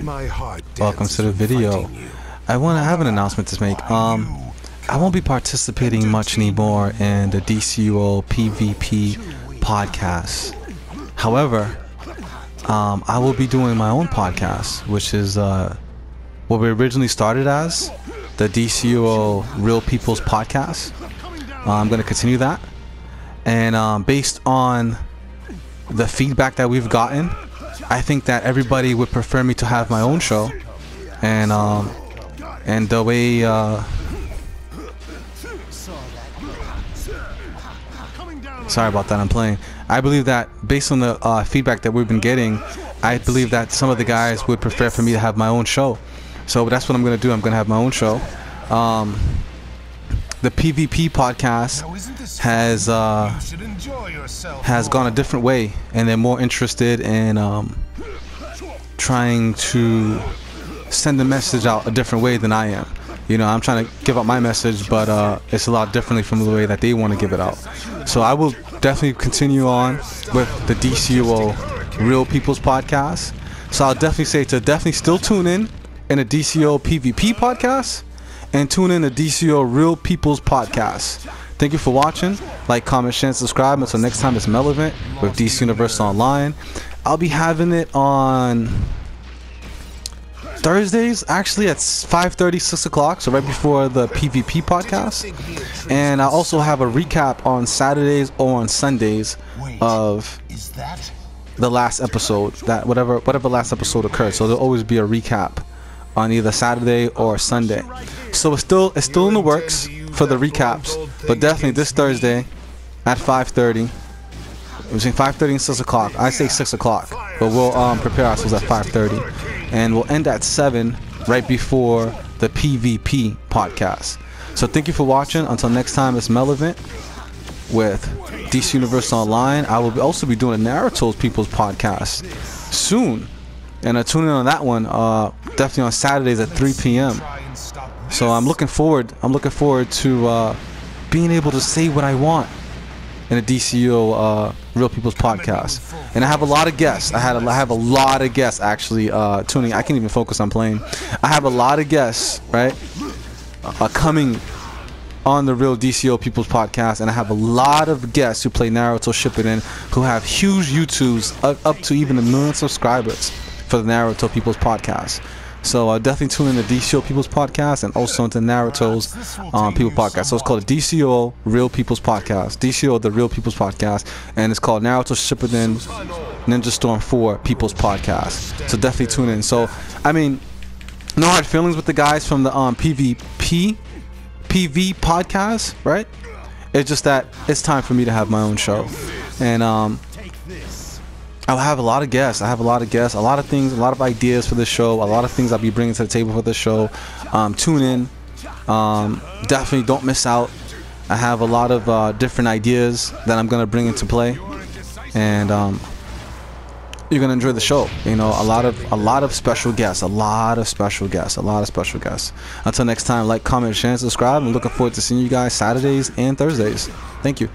My heart Welcome to the video. I have an announcement to make. I won't be participating much anymore in the DCUO PvP podcast. However, I will be doing my own podcast, which is what we originally started as, the DCUO Real People's Podcast. I'm going to continue that, and based on the feedback that we've gotten, I think that everybody would prefer me to have my own show, and the way sorry about that, I'm playing. I believe that based on the feedback that we've been getting, I believe that some of the guys would prefer for me to have my own show. So that's what I'm going to do. I'm going to have my own show. The PvP podcast has gone a different way, and they're more interested in trying to send the message out a different way than I am. You know, I'm trying to give out my message, but it's a lot differently from the way that they want to give it out. So I will definitely continue on with the DCUO Real People's Podcast. So I'll definitely say to definitely still tune in a DCUO PvP podcast, and tune in to DCUO Real People's Podcast. Thank you for watching. Like, comment, share, and subscribe. Until next time, it's Melevent with DC Universe Online. I'll be having it on Thursdays, actually at 5:30, 6 o'clock, so right before the PvP podcast. And I also have a recap on Saturdays or on Sundays of the last episode, that whatever last episode occurred. So there'll always be a recap on either Saturday or Sunday. So it's still in the works for the recaps, but definitely this Thursday at 5:30, between 5:30 and 6 o'clock. I say 6 o'clock, but we'll prepare ourselves at 5:30, and we'll end at 7 right before the PvP podcast. So thank you for watching. Until next time, it's Melevent with DC Universe Online. I will also be doing a Naruto's People's Podcast soon, and tune in on that one definitely on Saturdays at 3 p.m. So I'm looking forward to being able to say what I want in a DCUO Real People's Podcast. And I have a lot of guests. I have a lot of guests actually tuning. I can't even focus on playing. I have a lot of guests, right, coming on the Real DCUO People's Podcast, and I have a lot of guests who play Naruto Shippuden, who have huge YouTubes up to even 1 million subscribers for the Naruto People's Podcast. So definitely tune in to DCUO People's Podcast and also into Naruto's People Podcast. So it's called DCUO Real People's Podcast, DCUO the Real People's Podcast, and it's called Naruto Shippuden Ninja Storm 4 People's Podcast. So definitely tune in. So I mean, no hard feelings with the guys from the PvP podcast, right? It's just that it's time for me to have my own show, and I'll have a lot of guests. I have a lot of guests, a lot of things, a lot of ideas for this show, a lot of things I'll be bringing to the table for this show. Tune in. Definitely don't miss out. I have a lot of different ideas that I'm going to bring into play, and you're going to enjoy the show. You know, a lot of special guests, a lot of special guests. Until next time, like, comment, share, and subscribe. I'm looking forward to seeing you guys Saturdays and Thursdays. Thank you.